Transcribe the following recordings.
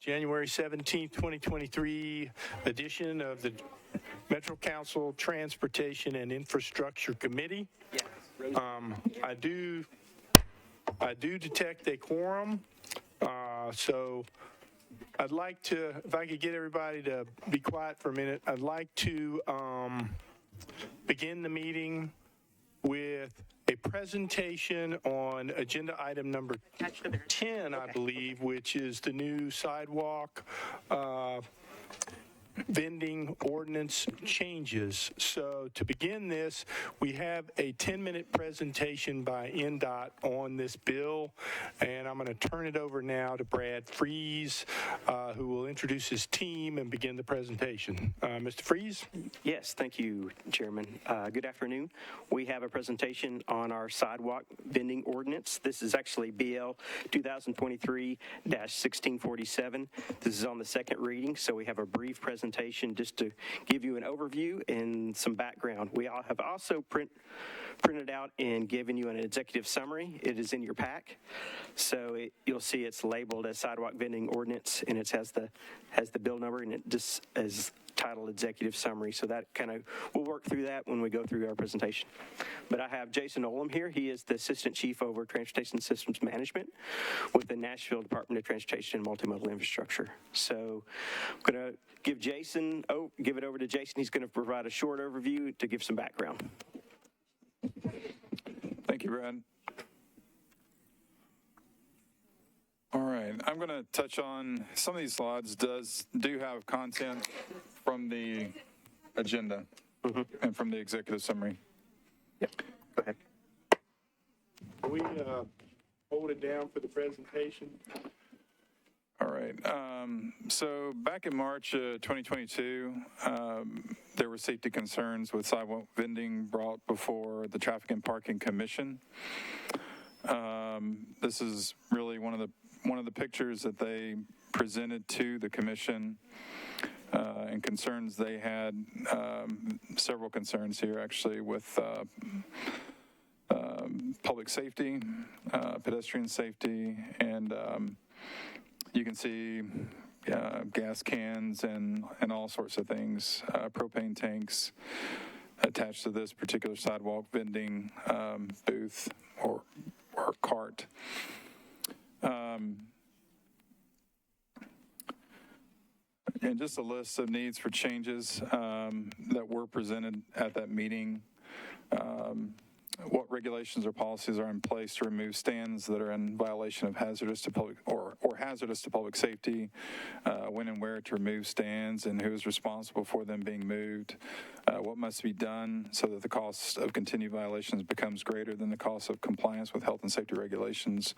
January 17th, 2023 edition of the Metro Council Transportation and Infrastructure Committee. I do detect a quorum, so I'd like to, if I could get everybody to be quiet for a minute, I'd like to begin the meeting with a presentation on agenda item number 10, I believe, which is the new sidewalk vending ordinance changes. So to begin this, we have a 10-minute presentation by NDOT on this bill, and I'm going to turn it over now to Brad Freeze, who will introduce his team and begin the presentation. Mr. Freeze? Yes, thank you, Chairman. Good afternoon. We have a presentation on our sidewalk vending ordinance. This is actually BL 2023-1647. This is on the second reading, so we have a brief presentation just to give you an overview and some background. We all have also printed out and given you an executive summary. It is in your pack, so you'll see it's labeled as sidewalk vending ordinance, and it has the bill number, and it just is titled executive summary. So that we'll work through that when we go through our presentation. But I have Jason Olam here. He is the Assistant Chief over Transportation Systems Management with the Nashville Department of Transportation and Multimodal Infrastructure. So I'm going to give it over to Jason. He's going to provide a short overview to give some background. Thank you, Brad. All right, I'm going to touch on some of these slides do have content from the agenda and from the executive summary. Yep, go ahead. Can we hold it down for the presentation? All right, so back in March 2022, there were safety concerns with sidewalk vending brought before the Traffic and Parking Commission. This is really one of the pictures that they presented to the commission and concerns they had. Several concerns here, actually, with public safety, pedestrian safety, and you can see gas cans and all sorts of things, propane tanks attached to this particular sidewalk vending booth or cart. And just a list of needs for changes that were presented at that meeting. What regulations or policies are in place to remove stands that are in violation of hazardous to public or hazardous to public safety, when and where to remove stands, and who is responsible for them being moved, what must be done so that the cost of continued violations becomes greater than the cost of compliance with health and safety regulations,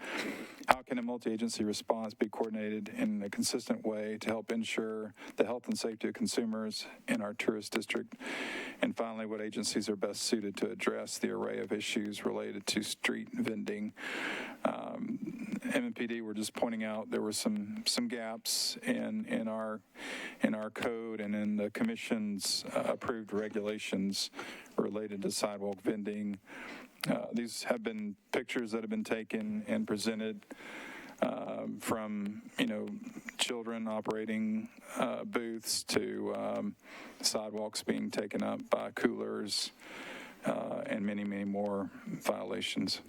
how can a multi-agency response be coordinated in a consistent way to help ensure the health and safety of consumers in our tourist district, and finally, what agencies are best suited to address the array of issues related to street vending. MMPD were just pointing out there were some gaps in our code and in the commission's approved regulations related to sidewalk vending. These have been pictures that have been taken and presented from children operating booths to sidewalks being taken up by coolers, and many more violations.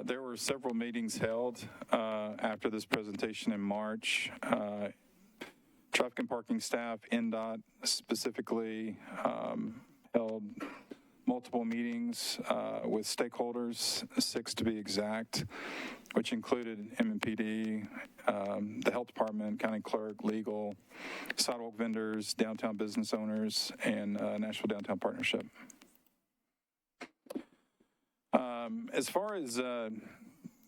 There were several meetings held after this presentation in March. Traffic and parking staff, NDOT specifically, held multiple meetings with stakeholders, 6 to be exact, which included MMPD, the health department, county clerk, legal, sidewalk vendors, downtown business owners, and Nashville Downtown Partnership. As far as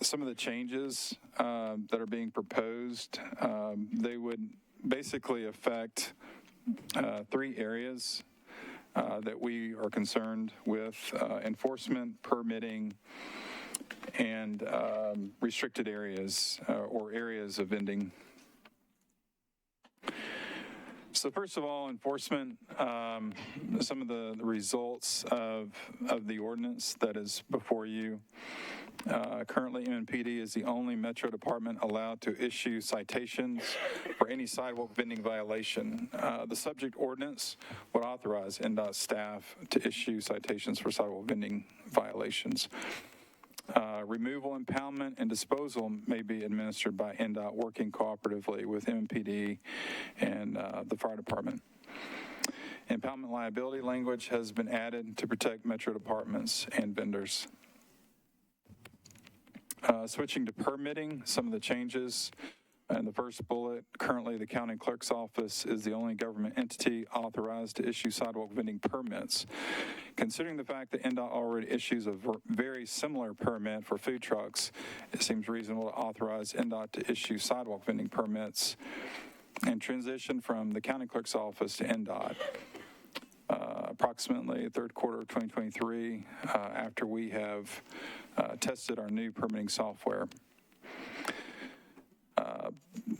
some of the changes that are being proposed, they would basically affect 3 areas that we are concerned with: enforcement, permitting, and restricted areas or areas of vending. So first of all, enforcement, some of the results of the ordinance that is before you. Currently, MNPD is the only Metro department allowed to issue citations for any sidewalk vending violation. The subject ordinance would authorize NDOT staff to issue citations for sidewalk vending violations. Removal, impoundment, and disposal may be administered by NDOT working cooperatively with MNPD and the fire department. Impoundment liability language has been added to protect Metro departments and vendors. Switching to permitting, some of the changes. In the first bullet, currently the county clerk's office is the only government entity authorized to issue sidewalk vending permits. Considering the fact that NDOT already issues a very similar permit for food trucks, it seems reasonable to authorize NDOT to issue sidewalk vending permits and transition from the county clerk's office to NDOT. Approximately third quarter of 2023, after we have tested our new permitting software.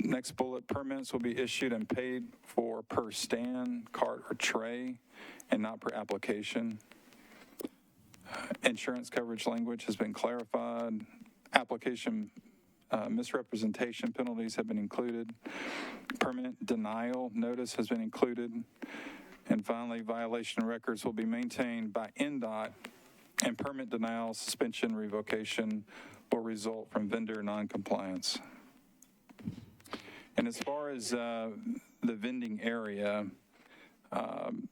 Next bullet, permits will be issued and paid for per stand, cart, or tray, and not per application. Insurance coverage language has been clarified. Application misrepresentation penalties have been included. Permit denial notice has been included. And finally, violation records will be maintained by NDOT, and permit denial, suspension, revocation will result from vendor noncompliance. And as far as the vending area,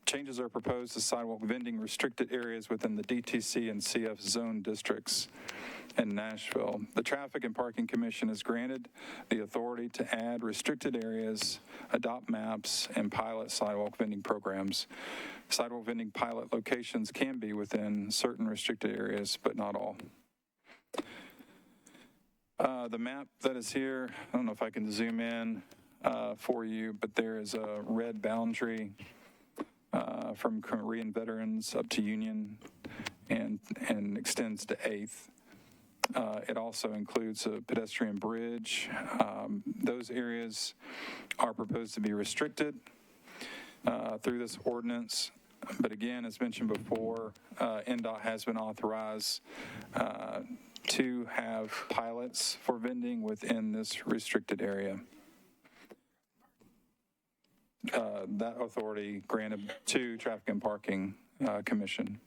changes are proposed to sidewalk vending restricted areas within the DTC and CF zone districts in Nashville. The Traffic and Parking Commission has granted the authority to add restricted areas, adopt maps, and pilot sidewalk vending programs. Sidewalk vending pilot locations can be within certain restricted areas, but not all. The map that is here, I don't know if I can zoom in for you, but there is a red boundary from Korean veterans up to Union and extends to 8th. It also includes a pedestrian bridge. Those areas are proposed to be restricted through this ordinance. But again, as mentioned before, NDOT has been authorized to have pilots for vending within this restricted area. That authority granted to Traffic and Parking Commission.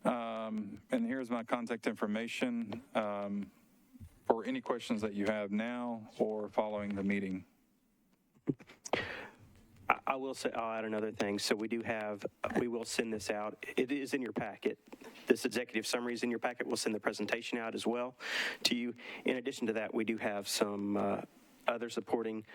And here's my contact information for any questions that you have now or following the meeting. I will say, I'll add another thing. So we will send this out. It is in your packet. This executive summary is in your packet. We'll send the presentation out as well to you. In addition to that, we do have some other supporting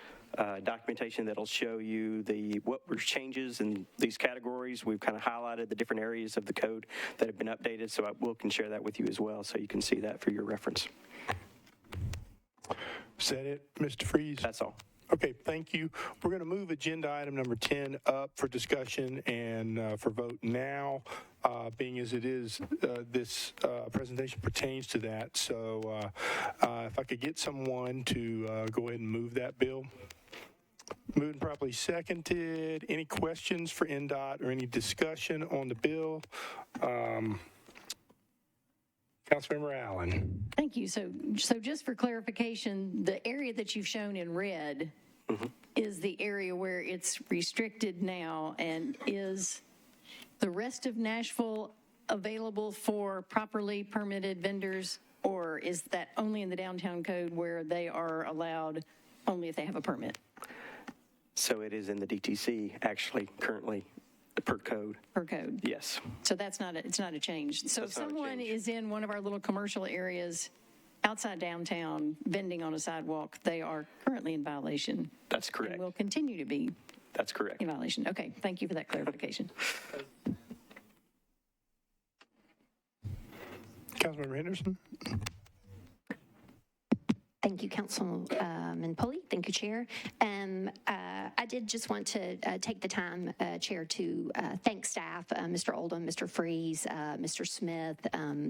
documentation that'll show you what were changes in these categories. We've kind of highlighted the different areas of the code that have been updated, so we can share that with you as well, so you can see that for your reference. Is that it, Mr. Freeze? That's all. Okay, thank you. We're going to move agenda item number 10 up for discussion and for vote now, being as it is, this presentation pertains to that. So if I could get someone to go ahead and move that bill. Moved and properly seconded. Any questions for NDOT or any discussion on the bill? Councilmember Allen. Thank you. So just for clarification, the area that you've shown in red is the area where it's restricted now, and is the rest of Nashville available for properly permitted vendors, or is that only in the downtown code where they are allowed only if they have a permit? So it is in the DTC, actually, currently, per code. Per code. Yes. So it's not a change. So if someone is in one of our little commercial areas outside downtown vending on a sidewalk, they are currently in violation. That's correct. And will continue to be That's correct. in violation. Okay, thank you for that clarification. Councilmember Henderson. Thank you, Councilman Pulley. Thank you, Chair. I did just want to take the time, Chair, to thank staff, Mr. Oldham, Mr. Freeze, Mr. Smith,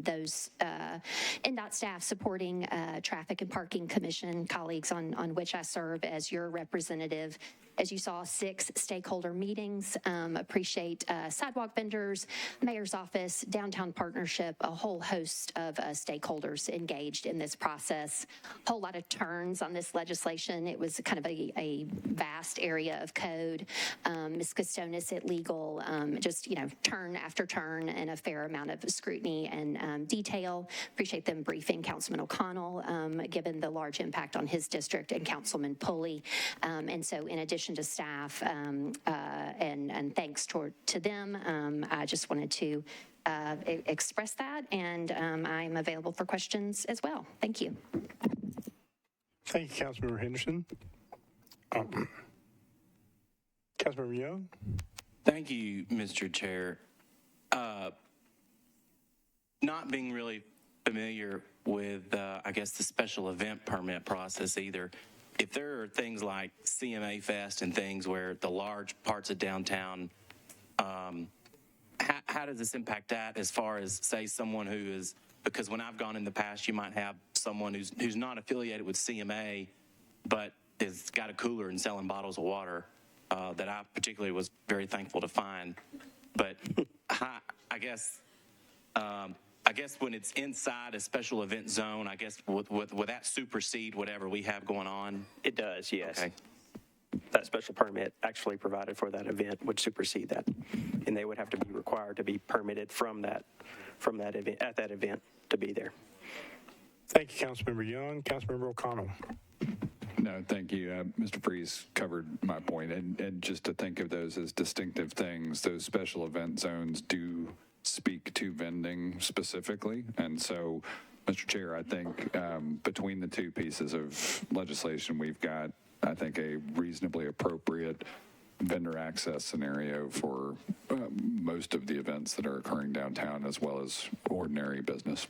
those NDOT staff supporting Traffic and Parking Commission colleagues on which I serve as your representative. As you saw, 6 stakeholder meetings. Appreciate sidewalk vendors, mayor's office, downtown partnership, a whole host of stakeholders engaged in this process. A whole lot of turns on this legislation. It was kind of a vast area of code. Ms. Costonis at legal, just, turn after turn and a fair amount of scrutiny and detail. Appreciate them briefing Councilman O'Connell, given the large impact on his district, and Councilman Pulley. And so in addition to staff and thanks to them, I just wanted to express that, and I'm available for questions as well. Thank you. Thank you, Councilmember Henderson. Councilmember Young? Thank you, Mr. Chair. Not being really familiar with, I guess, the special event permit process either, if there are things like CMA Fest and things where the large parts of downtown, how does this impact that as far as, say, someone who is, because when I've gone in the past, you might have someone who's not affiliated with CMA, but has got a cooler and selling bottles of water that I particularly was very thankful to find. But I guess when it's inside a special event zone, I guess would that supersede whatever we have going on? It does, yes. Okay. That special permit actually provided for that event would supersede that, and they would have to be required to be permitted from that event, at that event, to be there. Thank you, Councilmember Young. Councilmember O'Connell. No, thank you. Mr. Freeze covered my point. And just to think of those as distinctive things, those special event zones do speak to vending specifically. And so, Mr. Chair, I think between the two pieces of legislation, we've got, I think, a reasonably appropriate vendor access scenario for most of the events that are occurring downtown, as well as ordinary business.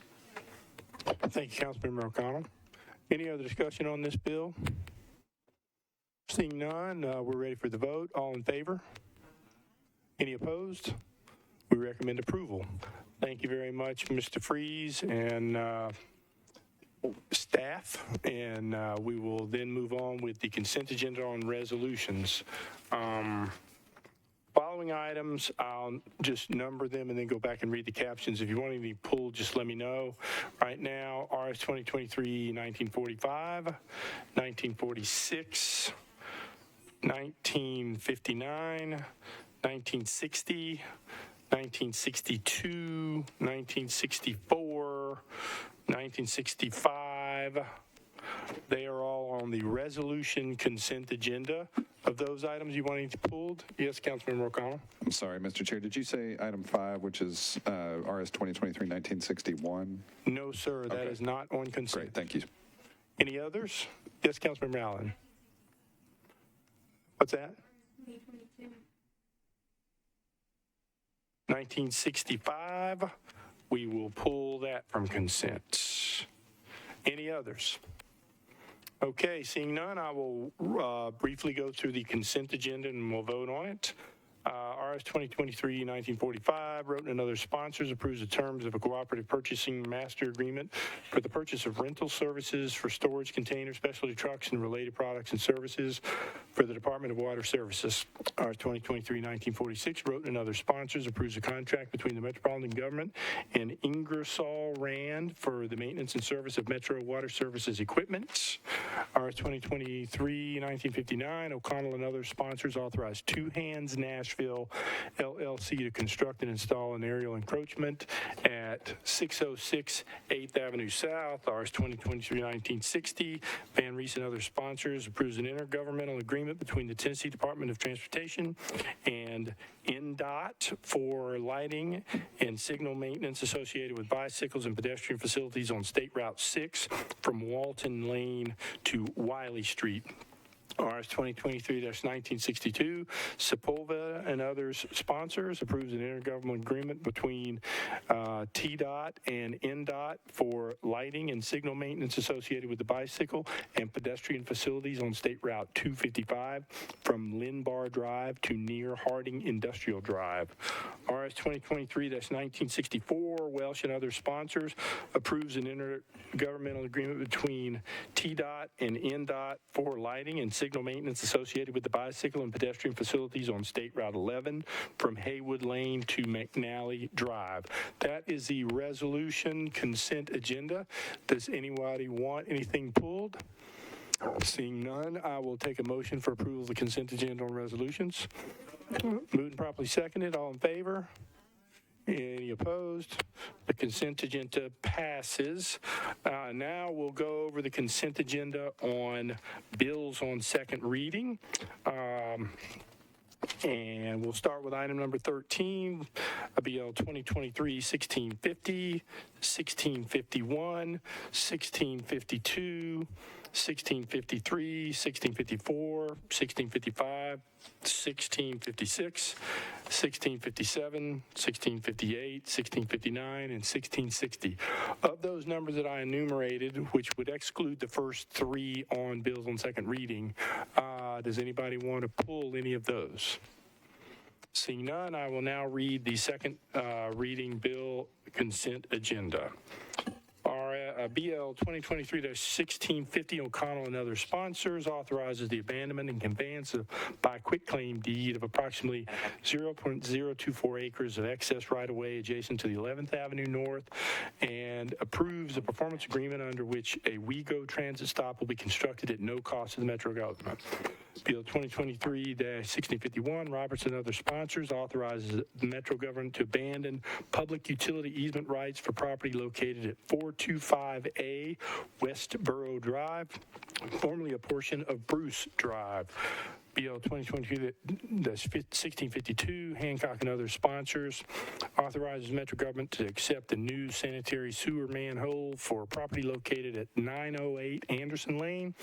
Thank you, Councilmember O'Connell. Any other discussion on this bill? Seeing none, we're ready for the vote. All in favor? Any opposed? We recommend approval. Thank you very much, Mr. Freeze and staff. And we will then move on with the consent agenda on resolutions. Following items, I'll just number them and then go back and read the captions. If you want any pulled, just let me know. Right now, RS 2023-1945, 1946, 1959, 1960, 1962, 1964, 1965. They are all on the resolution consent agenda. Of those items you wanting to pulled? Yes, Councilmember O'Connell. I'm sorry, Mr. Chair, did you say item 5, which is RS 2023-1961? No, sir, that Okay. is not on consent. Great, thank you. Any others? Yes, Councilmember Allen. What's that? 1965. We will pull that from consent. Any others? Okay, seeing none, I will briefly go through the consent agenda and we'll vote on it. RS 2023-1945, wrote and other sponsors, approves the terms of a cooperative purchasing master agreement for the purchase of rental services for storage containers, specialty trucks, and related products and services for the Department of Water Services. RS 2023-1946, wrote and other sponsors, approves a contract between the Metropolitan Government and Ingersoll Rand for the maintenance and service of Metro Water Services equipment. RS 2023-1959, O'Connell and other sponsors authorized Two Hands Nashville LLC to construct and install an aerial encroachment at 606 8th Avenue South. RS 2023-1960, Van Reese and other sponsors approves an intergovernmental agreement between the Tennessee Department of Transportation and NDOT for lighting and signal maintenance associated with bicycles and pedestrian facilities on State Route 6 from Walton Lane to Wiley Street. RS 2023-1962, Sepulveda and others sponsors approves an intergovernmental agreement between TDOT and NDOT for lighting and signal maintenance associated with the bicycle and pedestrian facilities on State Route 255 from Linbar Drive to near Harding Industrial Drive. RS 2023-1964, Welsh and other sponsors approves an intergovernmental agreement between TDOT and NDOT for lighting and signal maintenance associated with the bicycle and pedestrian facilities on State Route 11 from Haywood Lane to McNally Drive. That is the resolution consent agenda. Does anybody want anything pulled? Seeing none, I will take a motion for approval of the consent agenda on resolutions. Moved and properly seconded. All in favor? Any opposed? The consent agenda passes. Now we'll go over the consent agenda on bills on second reading. And we'll start with item number 13, BL 2023-1650, 1651, 1652, 1653, 1654, 1655, 1656, 1657, 1658, 1659, and 1660. Of those numbers that I enumerated, which would exclude the first three on bills on second reading, does anybody want to pull any of those? Seeing none, I will now read the second reading bill consent agenda. BL 2023-1650, O'Connell and other sponsors, authorizes the abandonment and conveyance by quitclaim deed of approximately 0.024 acres of excess right-of-way adjacent to the 11th Avenue North, and approves a performance agreement under which a WeGo transit stop will be constructed at no cost to the Metro government. Bill 2023-1651, Roberts and other sponsors, authorizes the Metro government to abandon public utility easement rights for property located at 425A Westboro Drive, formerly a portion of Bruce Drive. BL 2022-1652, Hancock and other sponsors, authorizes Metro government to accept a new sanitary sewer manhole for property located at 908 Anderson Lane,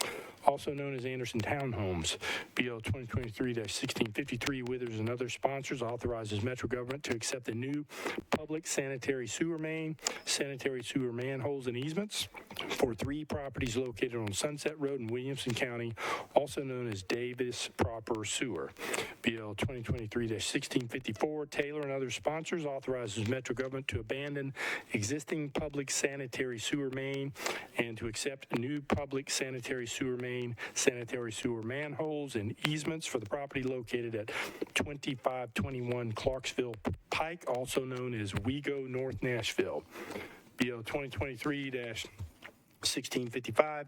also known as Anderson Townhomes. BL 2023-1653, Withers and other sponsors, authorizes Metro government to accept a new public sanitary sewer main, sanitary sewer manholes and easements for 3 properties located on Sunset Road in Williamson County, also known as Davis Proper Sewer. BL 2023-1654, Taylor and other sponsors, authorizes Metro government to abandon existing public sanitary sewer main and to accept new public sanitary sewer main, sanitary sewer manholes and easements for the property located at 2521 Clarksville Pike, also known as WeGo North Nashville. BL 2023-1655,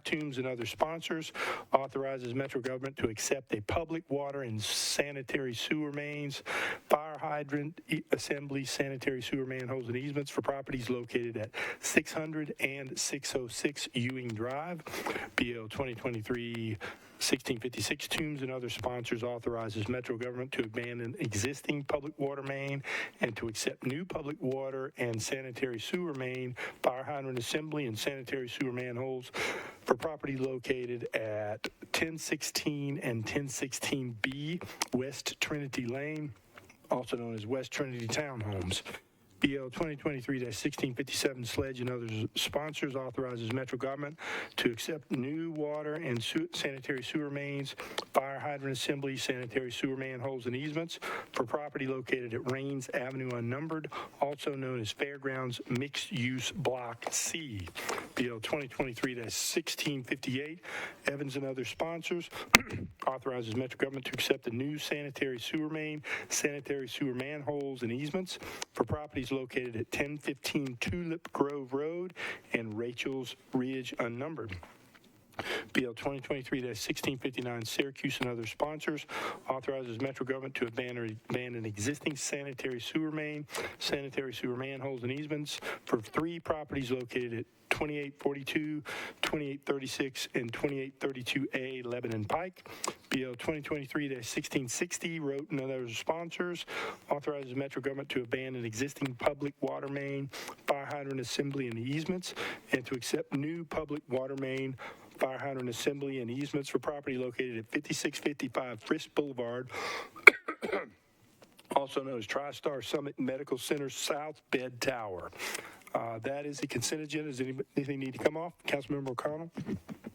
Toombs and other sponsors, authorizes Metro government to accept a public water and sanitary sewer mains, fire hydrant assembly, sanitary sewer manholes and easements for properties located at 600 and 606 Ewing Drive. BL 2023-1656, Toombs and other sponsors, authorizes Metro government to abandon existing public water main and to accept new public water and sanitary sewer main, fire hydrant assembly, and sanitary sewer manholes for property located at 1016 and 1016B West Trinity Lane, also known as West Trinity Townhomes. BL 2023-1657, Sledge and other sponsors, authorizes Metro government to accept new water and sanitary sewer mains, fire hydrant assembly, sanitary sewer manholes and easements for property located at Rains Avenue Unnumbered, also known as Fairgrounds Mixed Use Block C. BL 2023-1658, Evans and other sponsors, authorizes Metro government to accept the new sanitary sewer main, sanitary sewer manholes and easements for properties located at 1015 Tulip Grove Road and Rachel's Ridge Unnumbered. BL 2023-1659, Syracuse and other sponsors, authorizes Metro government to abandon existing sanitary sewer main, sanitary sewer manholes and easements for 3 properties located at 2842, 2836, and 2832A Lebanon Pike. BL 2023-1660, Rote and other sponsors, authorizes Metro government to abandon existing public water main, fire hydrant assembly and easements, and to accept new public water main, fire hydrant assembly and easements for property located at 5655 Frisk Boulevard, also known as TriStar Summit Medical Center South Bed Tower. That is the consent agenda. Does anything need to come off? Councilmember O'Connell?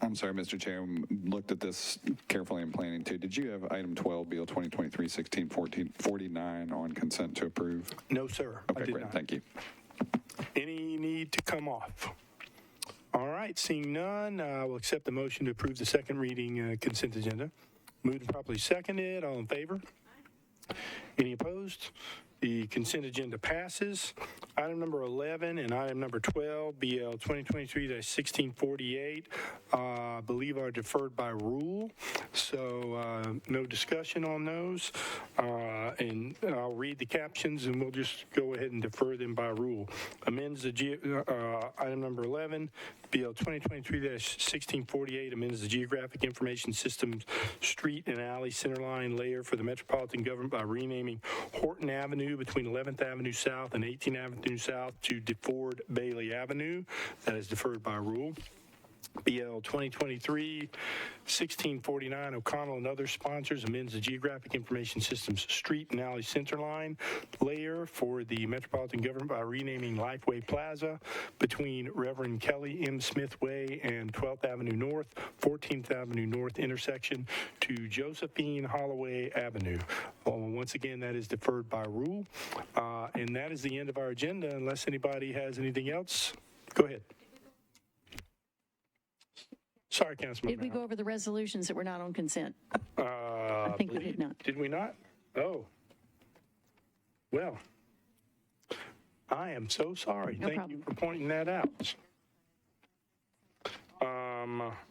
I'm sorry, Mr. Chair. Looked at this carefully in planning too. Did you have item 12, BL 2023-1649 on consent to approve? No, sir. I Okay, did great. not. Thank you. Any need to come off? All right, seeing none, we'll accept the motion to approve the second reading consent agenda. Moved and properly seconded. All in favor? Any opposed? The consent agenda passes. Item number 11 and item number 12, BL 2023-1648, I believe are deferred by rule. So no discussion on those. And I'll read the captions and we'll just go ahead and defer them by rule. Amends the item number 11, BL 2023-1648, amends the geographic information system street and alley centerline layer for the Metropolitan government by renaming Horton Avenue between 11th Avenue South and 18th Avenue South to DeFord Bailey Avenue. That is deferred by rule. BL 2023-1649, O'Connell and other sponsors amends the geographic information systems street and alley centerline layer for the Metropolitan government by renaming Lifeway Plaza between Reverend Kelly M. Smith Way and 12th Avenue North, 14th Avenue North intersection to Josephine Holloway Avenue. Once again, that is deferred by rule. And that is the end of our agenda. Unless anybody has anything else, go ahead. Sorry, Councilman. Did we go over the resolutions that were not on consent? I think we did not. Did we not? Oh. Well, I am so sorry. No Thank problem. you for pointing that out.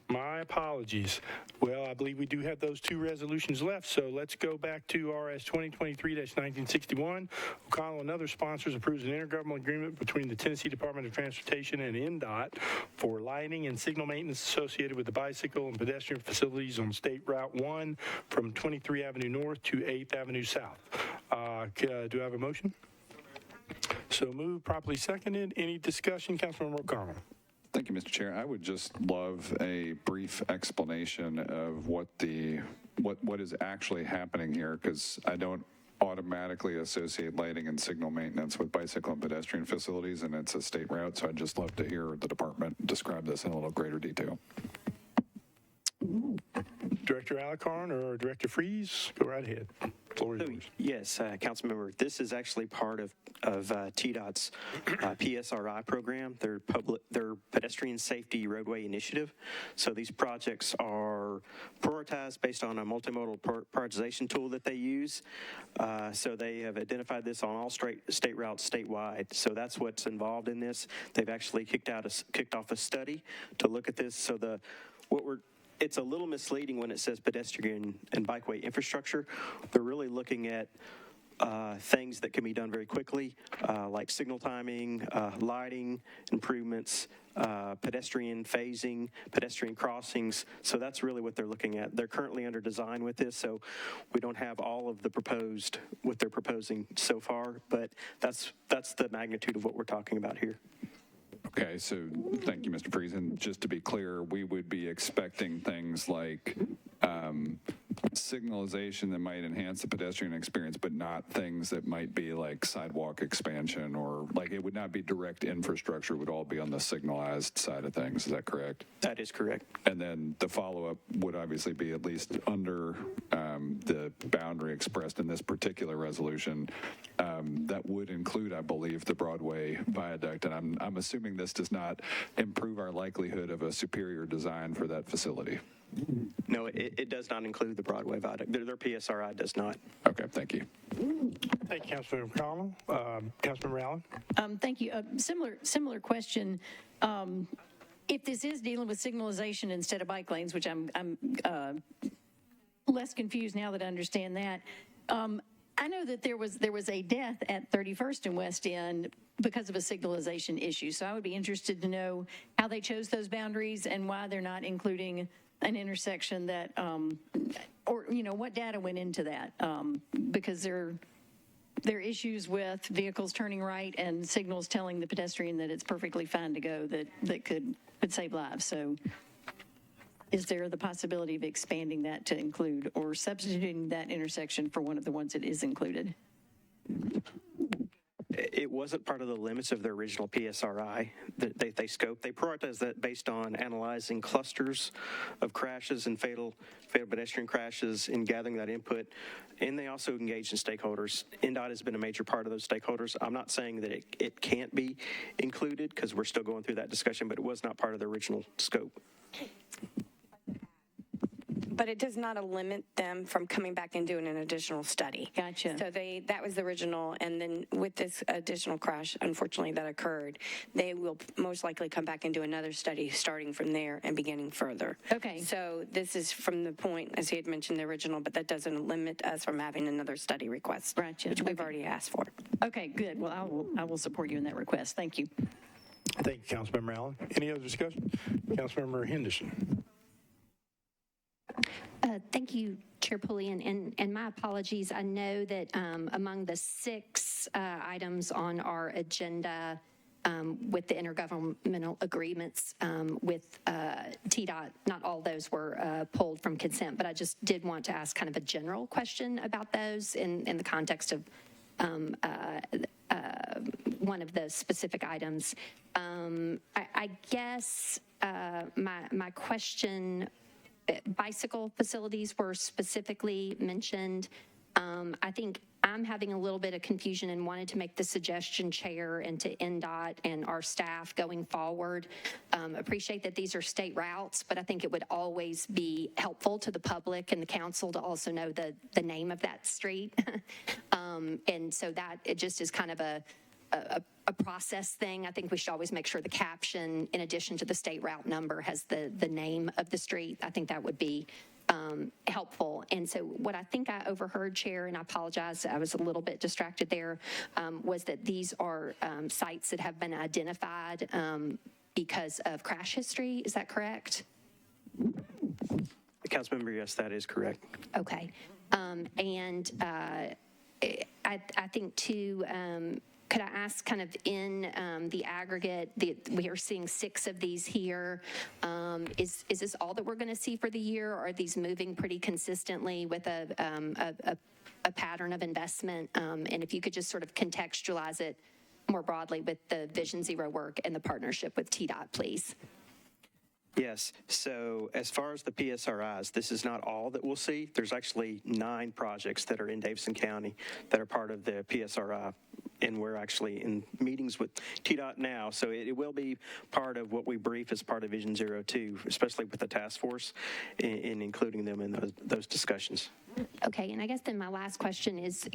My apologies. Well, I believe we do have those two resolutions left, so let's go back to RS 2023-1961. O'Connell and other sponsors approves an intergovernmental agreement between the Tennessee Department of Transportation and NDOT for lighting and signal maintenance associated with the bicycle and pedestrian facilities on State Route 1 from 23 Avenue North to 8th Avenue South. Do I have a motion? So moved, properly seconded. Any discussion? Councilmember O'Connell. Thank you, Mr. Chair. I would just love a brief explanation of what is actually happening here, because I don't automatically associate lighting and signal maintenance with bicycle and pedestrian facilities, and it's a state route, so I'd just love to hear the department describe this in a little greater detail. Director Alicorn or Director Freeze, go right ahead. Floor is yours. Yes, Councilmember, this is actually part of TDOT's PSRI program, their pedestrian safety roadway initiative. So these projects are prioritized based on a multimodal prioritization tool that they use. So they have identified this on all state routes statewide. So that's what's involved in this. They've actually kicked off a study to look at this. So it's a little misleading when it says pedestrian and bikeway infrastructure. They're really looking at things that can be done very quickly, like signal timing, lighting improvements, pedestrian phasing, pedestrian crossings. So that's really what they're looking at. They're currently under design with this, so we don't have all of what they're proposing so far, but that's the magnitude of what we're talking about here. Okay, so thank you, Mr. Freeze. And just to be clear, we would be expecting things like signalization that might enhance the pedestrian experience, but not things that might be like sidewalk expansion, or like it would not be direct infrastructure. It would all be on the signalized side of things. Is that correct? That is correct. And then the follow-up would obviously be at least under the boundary expressed in this particular resolution. That would include, I believe, the Broadway viaduct. And I'm assuming this does not improve our likelihood of a superior design for that facility. No, it does not include the Broadway viaduct. Their PSRI does not. Okay, thank you. Thank you, Councilmember O'Connell. Councilmember Allen? Thank you. Similar question. If this is dealing with signalization instead of bike lanes, which I'm less confused now that I understand that. I know that there was a death at 31st and West End because of a signalization issue. So I would be interested to know how they chose those boundaries and why they're not including an intersection that, or what data went into that, because there are issues with vehicles turning right and signals telling the pedestrian that it's perfectly fine to go that could save lives. So is there the possibility of expanding that to include or substituting that intersection for one of the ones that is included? It wasn't part of the limits of the original PSRI that they scoped. They prioritized that based on analyzing clusters of crashes and fatal pedestrian crashes and gathering that input. And they also engaged in stakeholders. NDOT has been a major part of those stakeholders. I'm not saying that it can't be included because we're still going through that discussion, but it was not part of the original scope. But it does not limit them from coming back and doing an additional study. Gotcha. So that was the original, and then with this additional crash, unfortunately, that occurred, they will most likely come back and do another study starting from there and beginning further. Okay. So this is from the point, as he had mentioned, the original, but that doesn't limit us from having another study request. Gotcha. Which we've Okay. already asked for. Okay, good. Well, I will support you in that request. Thank you. Thank you, Councilmember Allen. Any other discussion? Councilmember Henderson. Thank you, Chair Pulley, and my apologies. I know that among the 6 items on our agenda with the intergovernmental agreements with TDOT, not all those were pulled from consent, but I just did want to ask kind of a general question about those in the context of one of the specific items. I guess my question, bicycle facilities were specifically mentioned. I think I'm having a little bit of confusion and wanted to make the suggestion, Chair, and to NDOT and our staff going forward. Appreciate that these are state routes, but I think it would always be helpful to the public and the council to also know the name of that street. And so that it just is kind of a process thing. I think we should always make sure the caption, in addition to the state route number, has the name of the street. I think that would be helpful. And so what I think I overheard, Chair, and I apologize, I was a little bit distracted there, was that these are sites that have been identified because of crash history. Is that correct? Councilmember, yes, that is correct. Okay. And I think too, could I ask kind of in the aggregate, we are seeing 6 of these here. Is this all that we're going to see for the year? Or are these moving pretty consistently with a pattern of investment? And if you could just sort of contextualize it more broadly with the Vision Zero work and the partnership with TDOT, please. Yes. So as far as the PSRIs, this is not all that we'll see. There's actually 9 projects that are in Davidson County that are part of the PSRI. And we're actually in meetings with TDOT now. So it will be part of what we brief as part of Vision Zero too, especially with the task force in including them in those discussions. Okay. And I guess then my last question is,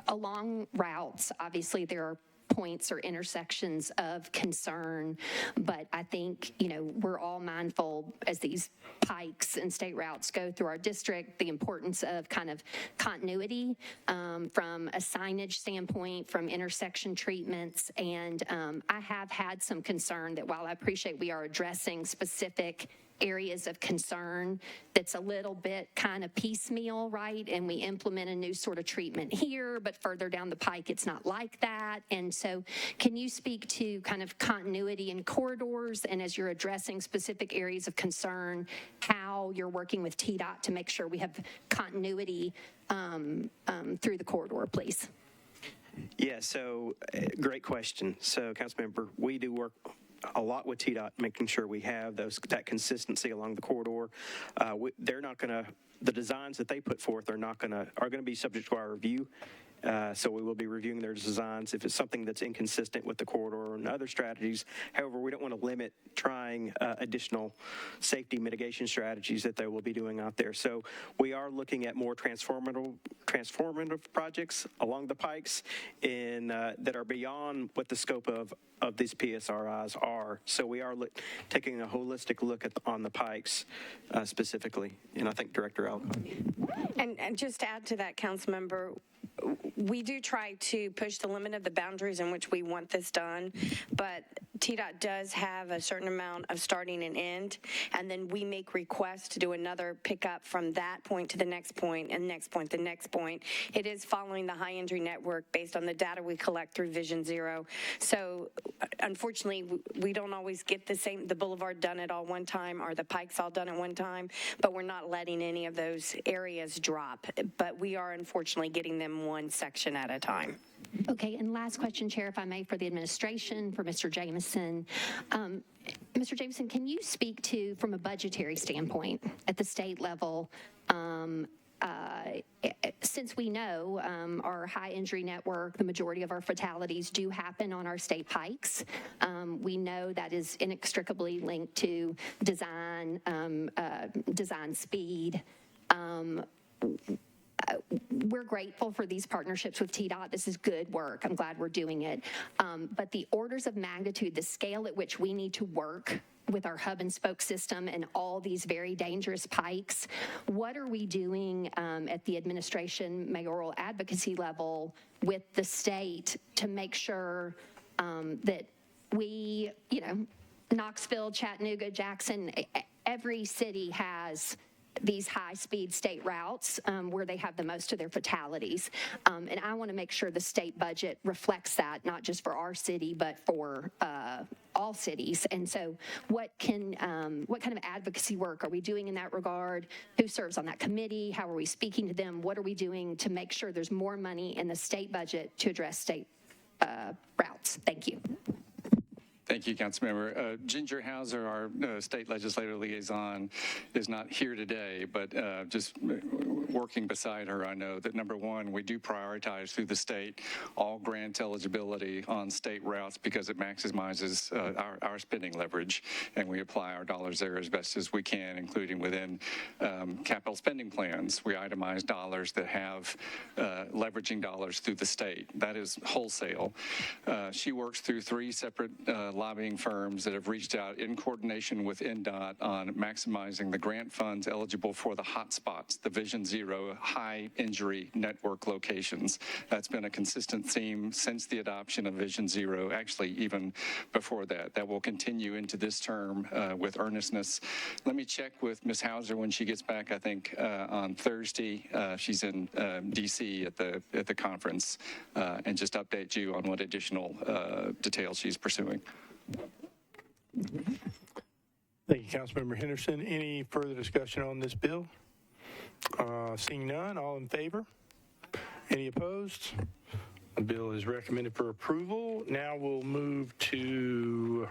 along routes, obviously there are points or intersections of concern, but I think, we're all mindful as these pikes and state routes go through our district, the importance of kind of continuity from a signage standpoint, from intersection treatments. And I have had some concern that while I appreciate we are addressing specific areas of concern, that's a little bit kind of piecemeal, right? And we implement a new sort of treatment here, but further down the pike, it's not like that. And so can you speak to kind of continuity in corridors, and as you're addressing specific areas of concern, how you're working with TDOT to make sure we have continuity through the corridor, please? Yeah, so great question. So Councilmember, we do work a lot with TDOT, making sure we have that consistency along the corridor. They're not going to, the designs that they put forth are going to be subject to our review. So we will be reviewing their designs if it's something that's inconsistent with the corridor and other strategies. However, we don't want to limit trying additional safety mitigation strategies that they will be doing out there. So we are looking at more transformative projects along the pikes that are beyond what the scope of these PSRIs are. So we are taking a holistic look on the pikes specifically. And I think Director Alcott. And just to add to that, Councilmember, we do try to push the limit of the boundaries in which we want this done, but TDOT does have a certain amount of starting and end, and then we make requests to do another pickup from that point to the next point, and next point, the next point. It is following the high injury network based on the data we collect through Vision Zero. So unfortunately, we don't always get the boulevard done at all one time or the pikes all done at one time, but we're not letting any of those areas drop. But we are unfortunately getting them one second section at a time. Okay, and last question, Chair, if I may, for the administration, for Mr. Jameson. Mr. Jameson, can you speak to, from a budgetary standpoint, at the state level, since we know our high injury network, the majority of our fatalities do happen on our state pikes. We know that is inextricably linked to design, design speed. We're grateful for these partnerships with TDOT. This is good work. I'm glad we're doing it. But the orders of magnitude, the scale at which we need to work with our hub and spoke system and all these very dangerous pikes, what are we doing at the administration mayoral advocacy level with the state to make sure that we, Knoxville, Chattanooga, Jackson, every city has these high-speed state routes where they have the most of their fatalities. And I want to make sure the state budget reflects that, not just for our city, but for all cities. And so what kind of advocacy work are we doing in that regard? Who serves on that committee? How are we speaking to them? What are we doing to make sure there's more money in the state budget to address state routes? Thank you. Thank you, Councilmember. Ginger Hauser, our state legislative liaison, is not here today, but just working beside her, I know that number one, we do prioritize through the state all grant eligibility on state routes because it maximizes our spending leverage, and we apply our dollars there as best as we can, including within capital spending plans. We itemize dollars that have leveraging dollars through the state. That is wholesale. She works through three separate lobbying firms that have reached out in coordination with NDOT on maximizing the grant funds eligible for the hotspots, the Vision Zero high injury network locations. That's been a consistent theme since the adoption of Vision Zero, actually even before that. That will continue into this term with earnestness. Let me check with Ms. Hauser when she gets back, I think on Thursday. She's in DC at the conference, and just update you on what additional details she's pursuing. Thank you, Councilmember Henderson. Any further discussion on this bill? Seeing none, all in favor? Any opposed? The bill is recommended for approval. Now we'll move to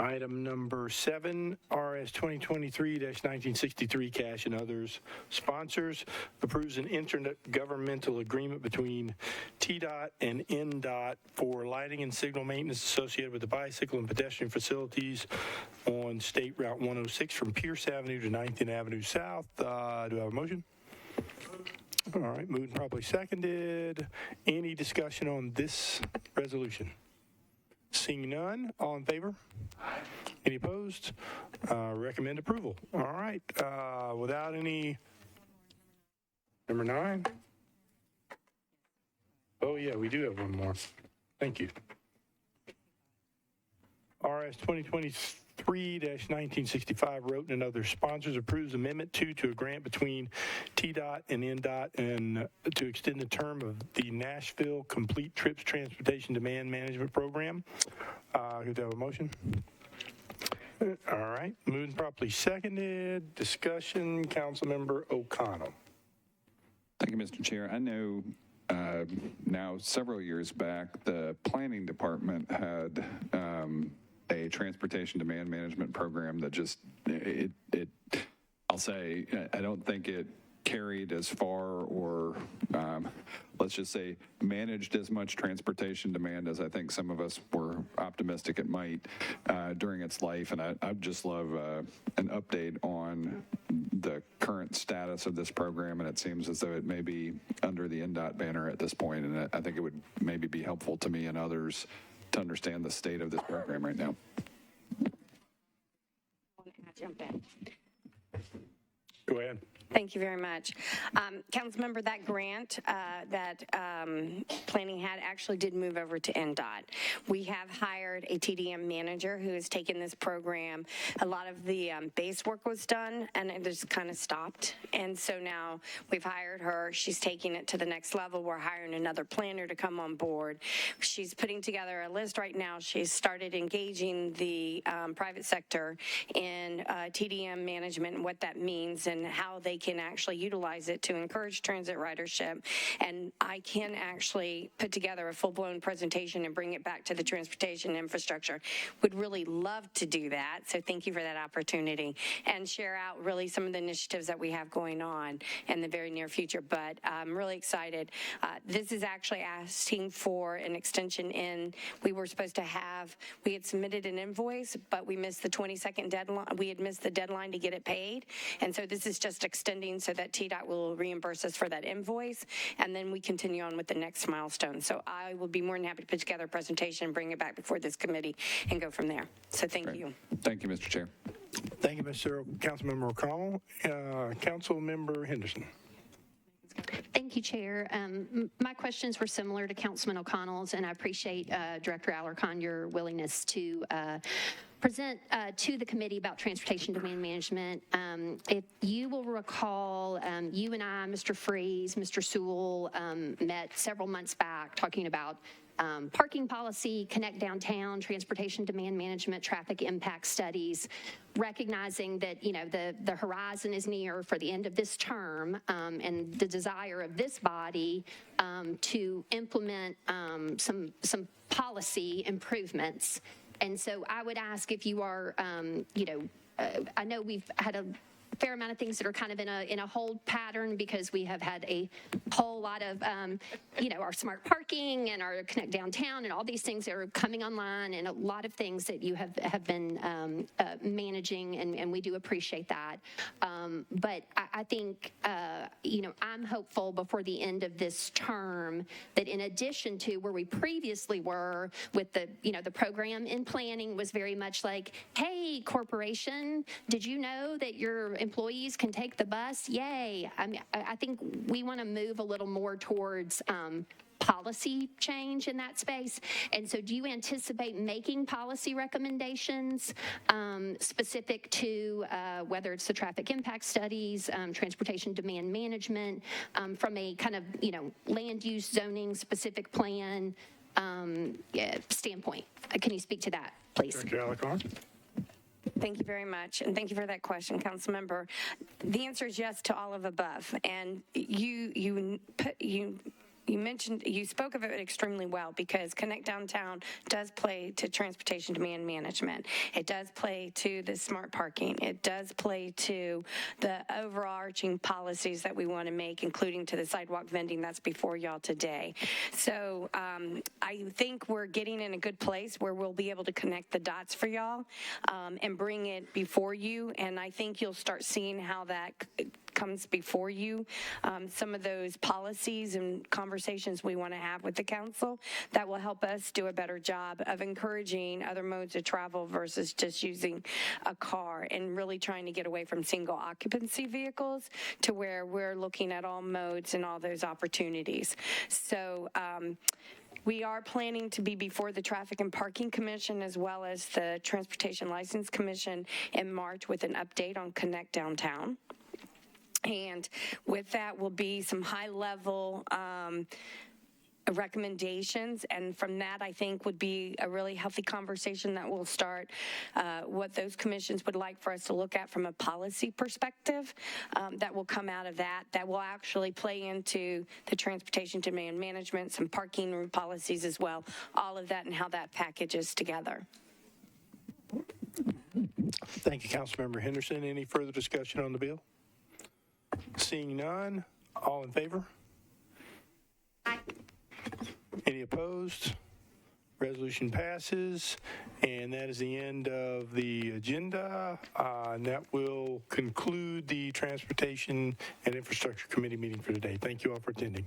item number 7, RS 2023-1963, cash and others. Sponsors approves an intergovernmental agreement between TDOT and NDOT for lighting and signal maintenance associated with the bicycle and pedestrian facilities on State Route 106 from Pierce Avenue to 19th Avenue South. Do I have a motion? All right, moved and properly seconded. Any discussion on this resolution? Seeing none, all in favor? Any opposed? Recommend approval. All right, without any, number 9. Oh yeah, we do have one more. Thank you. RS 2023-1965, Roten and other sponsors approves Amendment 2 to a grant between TDOT and NDOT and to extend the term of the Nashville Complete Trips Transportation Demand Management Program. Could I have a motion? All right, moved and properly seconded. Discussion, Councilmember O'Connell. Thank you, Mr. Chair. I know now several years back, the planning department had a transportation demand management program that just, I'll say, I don't think it carried as far or let's just say managed as much transportation demand as I think some of us were optimistic it might during its life. And I'd just love an update on the current status of this program. And it seems as though it may be under the NDOT banner at this point. And I think it would maybe be helpful to me and others to understand the state of this program right now. Jump in. Go ahead. Thank you very much. Councilmember, that grant that planning had actually did move over to NDOT. We have hired a TDM manager who has taken this program. A lot of the base work was done and it just kind of stopped. And so now we've hired her. She's taking it to the next level. We're hiring another planner to come on board. She's putting together a list right now. She's started engaging the private sector in TDM management and what that means and how they they can actually utilize it to encourage transit ridership. And I can actually put together a full-blown presentation and bring it back to the transportation infrastructure. Would really love to do that. So thank you for that opportunity, and share out really some of the initiatives that we have going on in the very near future. But I'm really excited. This is actually asking for an extension in, we had submitted an invoice, but we missed the 22nd deadline. We had missed the deadline to get it paid. And so this is just extending so that TDOT will reimburse us for that invoice. And then we continue on with the next milestone. So I will be more than happy to put together a presentation and bring it back before this committee and go from there. So thank you. Thank you, Mr. Chair. Thank you, Councilmember O'Connell. Councilmember Henderson. Thank you, Chair. My questions were similar to Councilman O'Connell's, and I appreciate Director Alarcon your willingness to present to the committee about transportation demand management. If you will recall, you and I, Mr. Freeze, Mr. Sewell, met several months back talking about parking policy, connect downtown, transportation demand management, traffic impact studies, recognizing that, you know, the horizon is near for the end of this term, and the desire of this body to implement some policy improvements. And so I would ask if you are, I know we've had a fair amount of things that are kind of in a hold pattern because we have had a whole lot of, our smart parking and our connect downtown and all these things that are coming online, and a lot of things that you have been managing, and we do appreciate that. But I think, I'm hopeful before the end of this term that in addition to where we previously were with the program in planning was very much like, hey, corporation, did you know that your employees can take the bus? Yay. I think we want to move a little more towards policy change in that space. And so do you anticipate making policy recommendations specific to whether it's the traffic impact studies, transportation demand management, from a kind of, land use zoning specific plan standpoint? Can you speak to that, please? Director Alarcon. Thank you very much, and thank you for that question, Councilmember. The answer is yes to all of above, and you spoke of it extremely well, because Connect Downtown does play to transportation demand management. It does play to the smart parking. It does play to the overarching policies that we want to make, including to the sidewalk vending that's before y'all today. So I think we're getting in a good place where we'll be able to connect the dots for y'all and bring it before you. And I think you'll start seeing how that comes before you. Some of those policies and conversations we want to have with the council that will help us do a better job of encouraging other modes of travel versus just using a car, and really trying to get away from single occupancy vehicles to where we're looking at all modes and all those opportunities. So we are planning to be before the Traffic and Parking Commission as well as the Transportation License Commission in March with an update on Connect Downtown. And with that will be some high-level recommendations, and from that I think would be a really healthy conversation that will start what those commissions would like for us to look at from a policy perspective that will come out of that will actually play into the transportation demand management, some parking policies as well, all of that and how that packages together. Thank you, Councilmember Henderson. Any further discussion on the bill? Seeing none, all in favor? Aye. Any opposed? Resolution passes, and that is the end of the agenda. And that will conclude the Transportation and Infrastructure Committee meeting for today. Thank you all for attending.